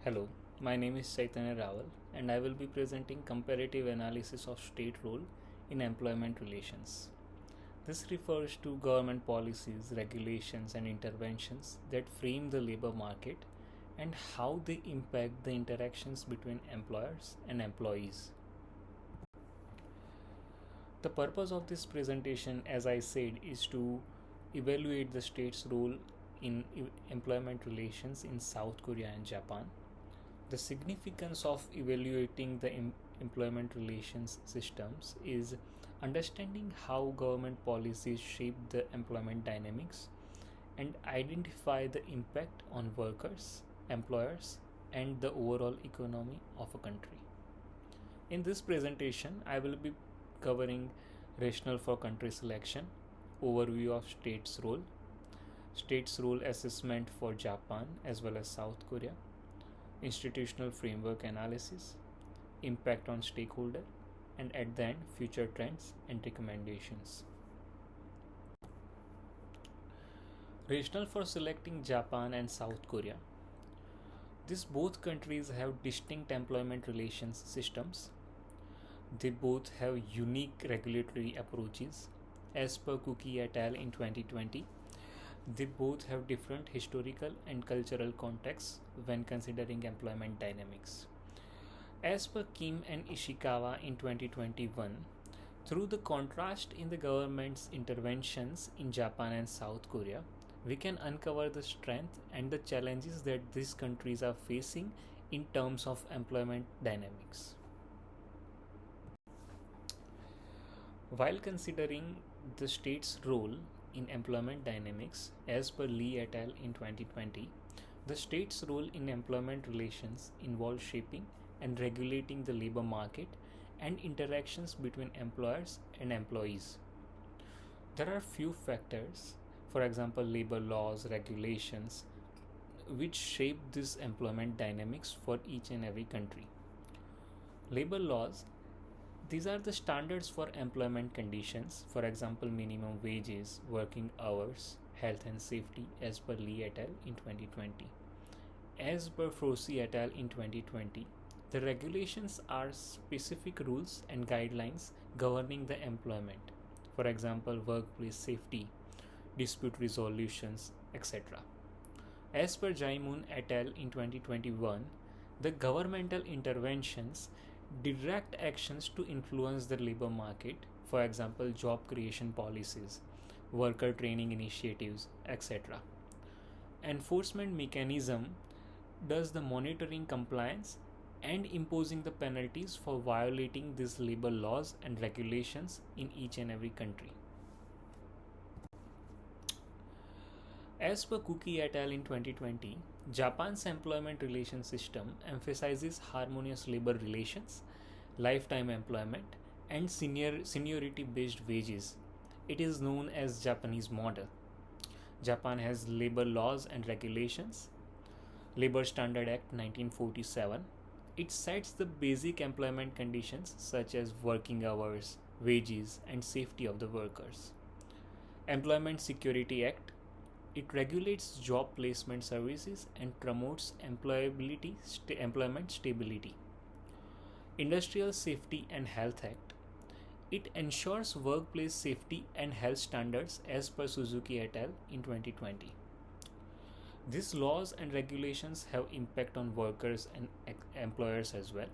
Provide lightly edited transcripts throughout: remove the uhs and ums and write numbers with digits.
Hello, my name is Chaitanya Rawal and I will be presenting comparative analysis of state role in employment relations. This refers to government policies, regulations and interventions that frame the labor market and how they impact the interactions between employers and employees. The purpose of this presentation, as I said, is to evaluate the state's role in employment relations in South Korea and Japan. The significance of evaluating the employment relations systems is understanding how government policies shape the employment dynamics and identify the impact on workers, employers, and the overall economy of a country. In this presentation, I will be covering rationale for country selection, overview of states role assessment for Japan as well as South Korea, institutional framework analysis, impact on stakeholder, and at the end, future trends and recommendations. Rationale for selecting Japan and South Korea. These both countries have distinct employment relations systems. They both have unique regulatory approaches. As per Cookie et al. In 2020, they both have different historical and cultural contexts when considering employment dynamics. As per Kim and Ishikawa in 2021, through the contrast in the government's interventions in Japan and South Korea, we can uncover the strength and the challenges that these countries are facing in terms of employment dynamics. While considering the state's role in employment dynamics, as per Lee et al. In 2020, the state's role in employment relations involves shaping and regulating the labor market and interactions between employers and employees. There are few factors, for example, labor laws, regulations, which shape this employment dynamics for each and every country. Labor laws, these are the standards for employment conditions, for example, minimum wages, working hours, health and safety, as per Lee et al. In 2020. As per Froese et al. In 2020, the regulations are specific rules and guidelines governing the employment, for example, workplace safety, dispute resolutions, etc. As per Jaimun et al. In 2021, the governmental interventions direct actions to influence the labor market, for example, job creation policies, worker training initiatives, etc. Enforcement mechanism does the monitoring compliance and imposing the penalties for violating these labor laws and regulations in each and every country. As per Cookie et al. In 2020, Japan's employment relation system emphasizes harmonious labor relations, lifetime employment, and seniority based wages. It is known as Japanese model. Japan has labor laws and regulations. Labor Standard Act 1947. It sets the basic employment conditions such as working hours, wages, and safety of the workers. Employment Security Act, it regulates job placement services and promotes employment stability. Industrial Safety and Health Act, it ensures workplace safety and health standards as per Suzuki et al. In 2020. These laws and regulations have impact on workers and employers as well.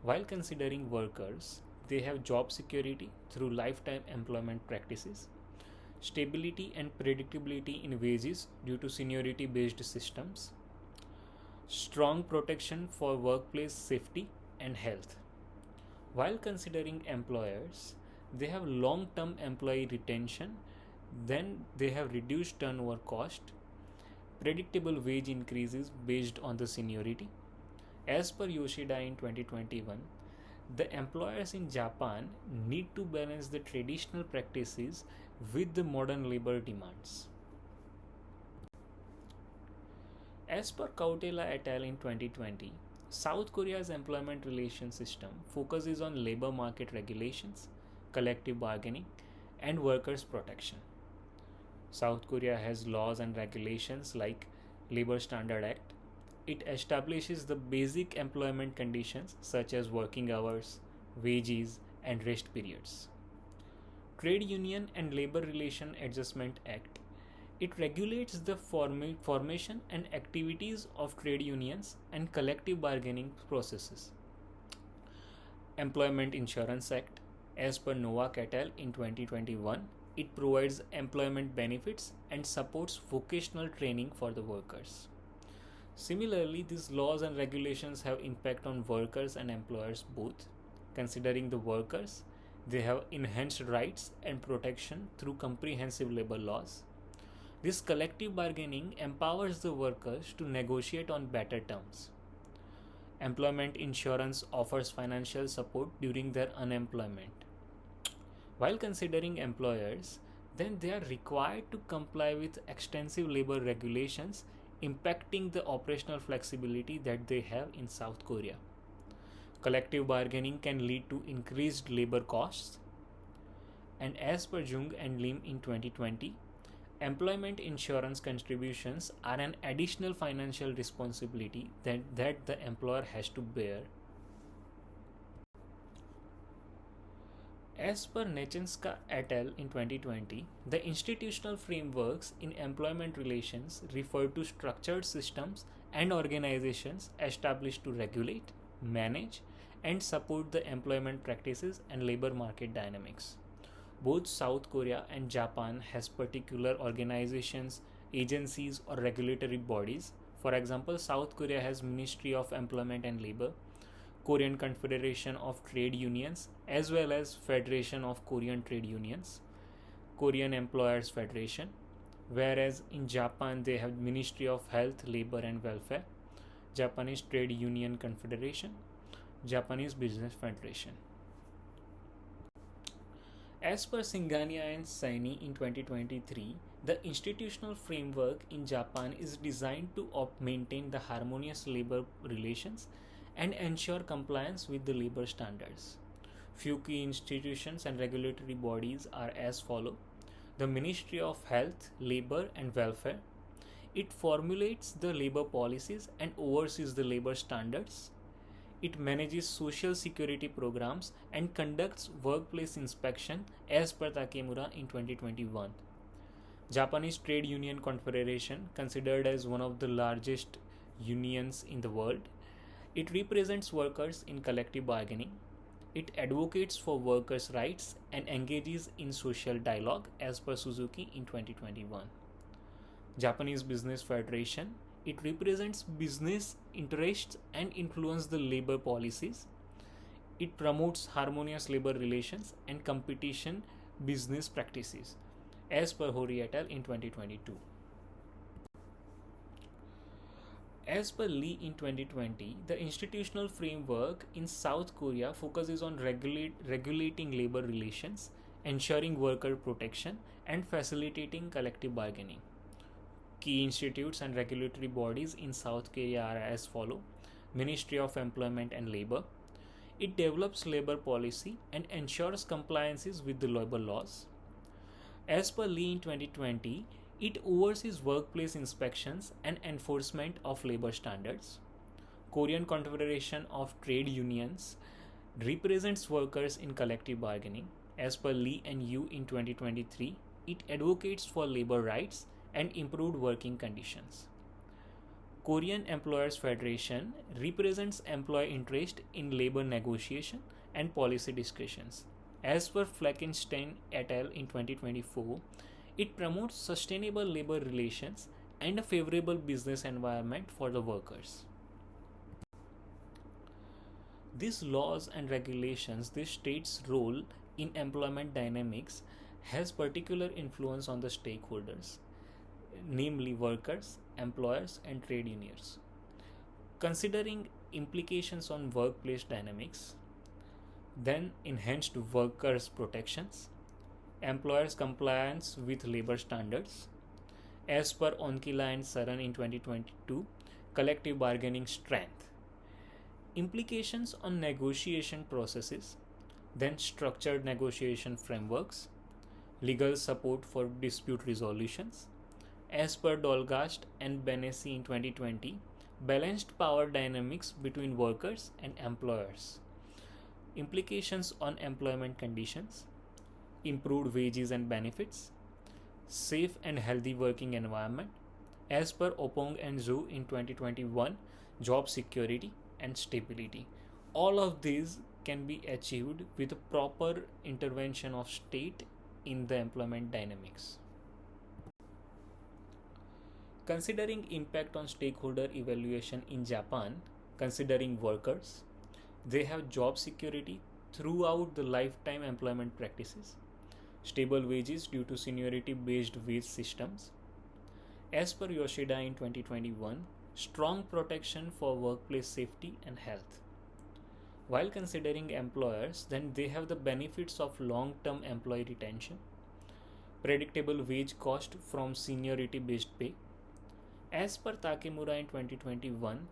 While considering workers, they have job security through lifetime employment practices, stability and predictability in wages due to seniority based systems, strong protection for workplace safety and health. While considering employers, they have long term employee retention, then they have reduced turnover cost, predictable wage increases based on the seniority. As per Yoshida in 2021, the employers in Japan need to balance the traditional practices with the modern labor demands. As per Kautela et al. In 2020, South Korea's employment relations system focuses on labor market regulations, collective bargaining, and workers' protection. South Korea has laws and regulations like Labor Standard Act, It establishes the basic employment conditions such as working hours, wages, and rest periods. Trade Union and Labor Relation Adjustment Act. It regulates the formation and activities of trade unions and collective bargaining processes. Employment Insurance Act. As per Nova Catal in 2021, it provides employment benefits and supports vocational training for the workers. Similarly, these laws and regulations have impact on workers and employers both. Considering the workers, they have enhanced rights and protection through comprehensive labor laws. This collective bargaining empowers the workers to negotiate on better terms. Employment insurance offers financial support during their unemployment. While considering employers, then they are required to comply with extensive labor regulations impacting the operational flexibility that they have in South Korea. Collective bargaining can lead to increased labor costs, and as per Jung and Lim in 2020, employment insurance contributions are an additional financial responsibility that the employer has to bear. As per Nechenska et al. In 2020, the institutional frameworks in employment relations refer to structured systems and organizations established to regulate, manage, and support the employment practices and labor market dynamics. Both South Korea and Japan has particular organizations, agencies, or regulatory bodies. For example, South Korea has Ministry of Employment and Labor, Korean Confederation of Trade Unions, as well as Federation of Korean Trade Unions, Korean Employers Federation, whereas in Japan they have Ministry of Health, Labor and Welfare, Japanese Trade Union Confederation, Japanese Business Federation. As per Singhania and Saini in 2023, the institutional framework in Japan is designed to maintain the harmonious labor relations and ensure compliance with the labor standards. Few key institutions and regulatory bodies are as follow. The Ministry of Health, Labor and Welfare. It formulates the labor policies and oversees the labor standards. It manages social security programs and conducts workplace inspection as per Takemura in 2021. Japanese Trade Union Confederation, considered as one of the largest unions in the world. It represents workers in collective bargaining. It advocates for workers' rights and engages in social dialogue as per Suzuki in 2021. Japanese Business Federation. It represents business interests and influences the labor policies. It promotes harmonious labor relations and competition business practices as per Hori et al. In 2022. As per Lee in 2020, the institutional framework in South Korea focuses on regulating labor relations, ensuring worker protection, and facilitating collective bargaining. Key institutes and regulatory bodies in South Korea are as follow. Ministry of Employment and Labor. It develops labor policy and ensures compliances with the labor laws. As per Lee in 2020, it oversees workplace inspections and enforcement of labor standards. Korean Confederation of Trade Unions represents workers in collective bargaining. As per Lee and Yu in 2023, it advocates for labor rights and improved working conditions. Korean Employers Federation represents employee interest in labor negotiation and policy discussions. As per Fleckenstein et al. In 2024, it promotes sustainable labor relations and a favorable business environment for the workers. These laws and regulations, the state's role in employment dynamics has particular influence on the stakeholders, namely workers, employers, and trade unions. Considering implications on workplace dynamics, then enhanced workers' protections, employers' compliance with labor standards. As per Onkila and Saran in 2022, collective bargaining strength. Implications on negotiation processes, then structured negotiation frameworks, legal support for dispute resolutions. As per Dolgast and Benesi in 2020, balanced power dynamics between workers and employers, implications on employment conditions, improved wages and benefits, safe and healthy working environment, as per Opong and Zhu in 2021, job security and stability. All of these can be achieved with a proper intervention of state in the employment dynamics. Considering impact on stakeholder evaluation in Japan, considering workers, they have job security throughout the lifetime employment practices, stable wages due to seniority based wage systems. As per Yoshida in 2021, strong protection for workplace safety and health. While considering employers, then they have the benefits of long term employee retention, predictable wage cost from seniority based pay. As per Takemura in 2021,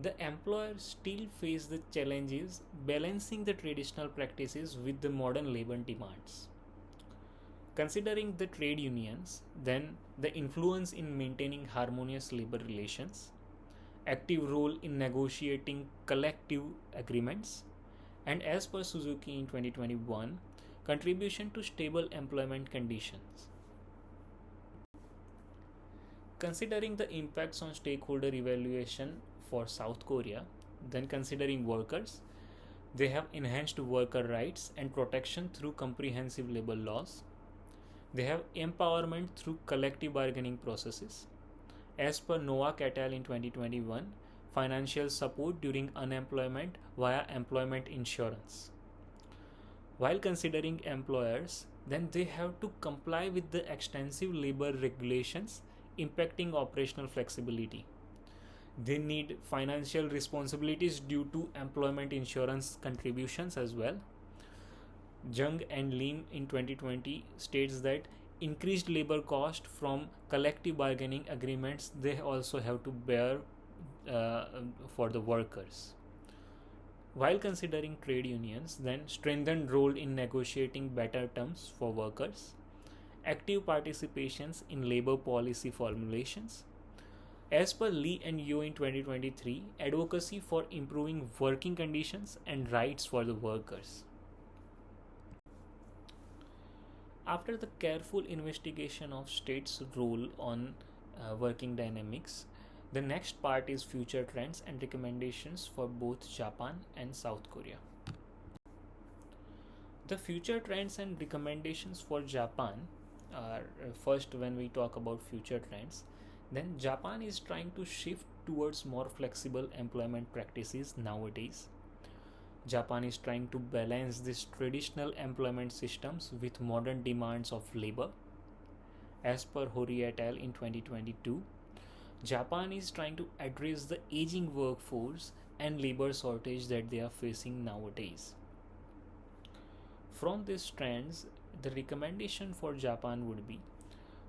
the employers still face the challenges balancing the traditional practices with the modern labor demands. Considering the trade unions, then the influence in maintaining harmonious labor relations, active role in negotiating collective agreements, and as per Suzuki in 2021, contribution to stable employment conditions. Considering the impacts on stakeholder evaluation for South Korea, then considering workers, they have enhanced worker rights and protection through comprehensive labor laws. They have empowerment through collective bargaining processes. As per Novak et al. In 2021, financial support during unemployment via employment insurance. While considering employers, then they have to comply with the extensive labor regulations impacting operational flexibility. They need financial responsibilities due to employment insurance contributions as well. Jung and Lim in 2020 states that increased labor cost from collective bargaining agreements they also have to bear uh, for the workers. While considering trade unions, then strengthened role in negotiating better terms for workers, active participations in labor policy formulations. As per Lee and Yo in 2023, advocacy for improving working conditions and rights for the workers. After the careful investigation of states' role on working dynamics, the next part is future trends and recommendations for both Japan and South Korea. The future trends and recommendations for Japan are first, when we talk about future trends, then Japan is trying to shift towards more flexible employment practices nowadays. Japan is trying to balance these traditional employment systems with modern demands of labor. As per Hori et al. In 2022, Japan is trying to address the aging workforce and labor shortage that they are facing nowadays. From these trends, the recommendation for Japan would be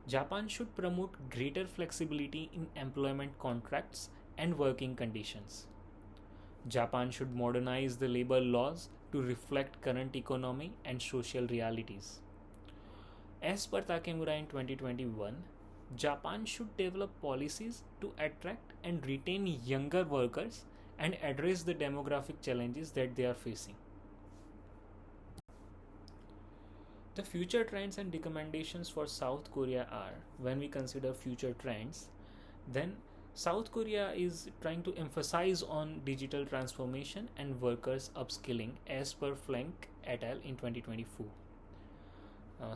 Japan should promote greater flexibility in employment contracts and working conditions. Japan should modernize the labor laws to reflect current economy and social realities. As per Takemura in 2021, Japan should develop policies to attract and retain younger workers and address the demographic challenges that they are facing. The future trends and recommendations for South Korea are, when we consider future trends, then South Korea is trying to emphasize on digital transformation and workers upskilling as per Flank et al. In 2024.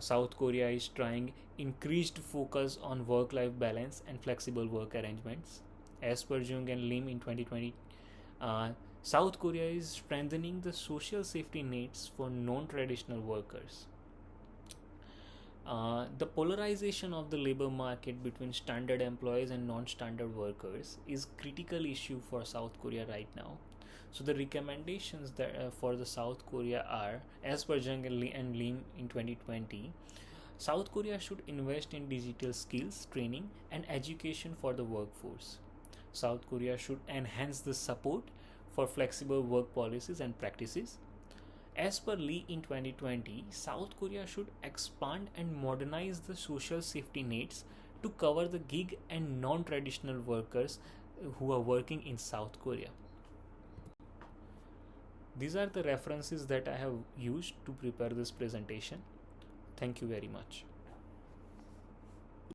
South Korea is trying increased focus on work-life balance and flexible work arrangements. As per Jung and Lim in 2020, South Korea is strengthening the social safety nets for non-traditional workers. The polarization of the labor market between standard employees and non-standard workers is critical issue for South Korea right now. So the recommendations that for the South Korea are, as per Jung and Lim in 2020, South Korea should invest in digital skills, training, and education for the workforce. South Korea should enhance the support for flexible work policies and practices. As per Lee in 2020, South Korea should expand and modernize the social safety nets to cover the gig and non-traditional workers who are working in South Korea. These are the references that I have used to prepare this presentation. Thank you very much.